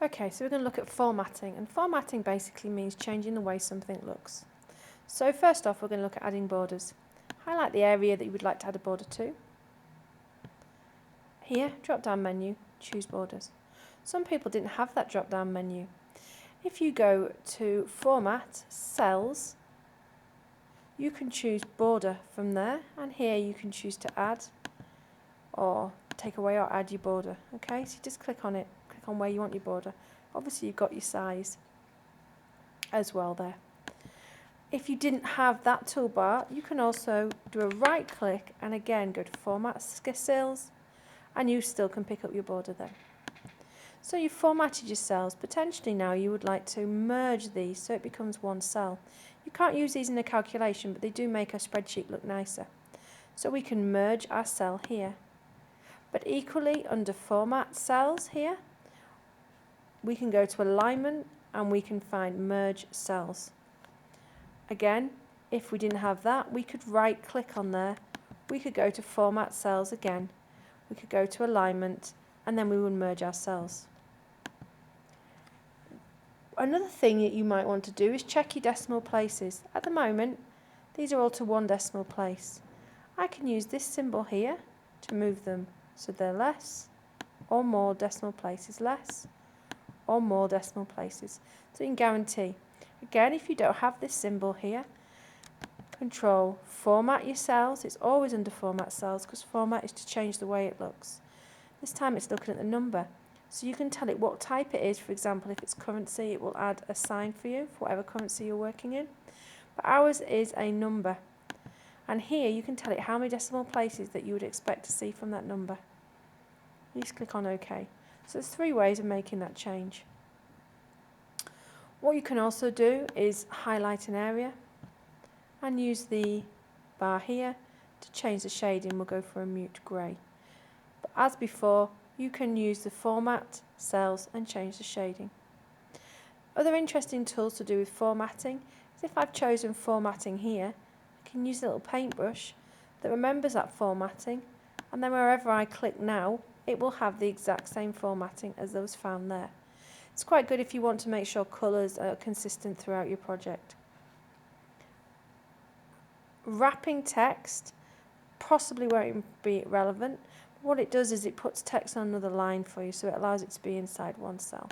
Okay, so we're going to look at formatting, and formatting basically means changing the way something looks. So first off, we're going to look at adding borders. Highlight the area that you would like to add a border to. Here, drop down menu, choose borders. Some people didn't have that drop down menu. If you go to Format, Cells, you can choose border from there, and here you can choose to add or take away or add your border. Okay, so you just click on it, click on where you want your border. Obviously you've got your size as well there. If you didn't have that toolbar, you can also do a right click and again go to Format, Cells, and you still can pick up your border then. So you've formatted your cells. Potentially now you would like to merge these so it becomes one cell. You can't use these in a calculation, but they do make a spreadsheet look nicer. So we can merge our cell here. But equally under Format Cells here, we can go to Alignment and we can find Merge Cells. Again, if we didn't have that, we could right click on there. We could go to Format Cells again. We could go to Alignment and then we would merge our cells. Another thing that you might want to do is check your decimal places. At the moment, these are all to one decimal place. I can use this symbol here to move them so they're less or more decimal places, less or more decimal places. So you can guarantee. Again, if you don't have this symbol here, Control Format your cells. It's always under Format Cells because Format is to change the way it looks. This time it's looking at the number. So you can tell it what type it is. For example, if it's currency, it will add a sign for you for whatever currency you're working in. But ours is a number. And here you can tell it how many decimal places that you would expect to see from that number. You just click on OK. So there's 3 ways of making that change. What you can also do is highlight an area and use the bar here to change the shading. We'll go for a mute grey. But as before, you can use the Format Cells and change the shading. Other interesting tools to do with formatting is if I've chosen formatting here, I can use a little paintbrush that remembers that formatting, and then wherever I click now, it will have the exact same formatting as those found there. It's quite good if you want to make sure colours are consistent throughout your project. Wrapping text possibly won't be relevant. What it does is it puts text on another line for you, so it allows it to be inside one cell.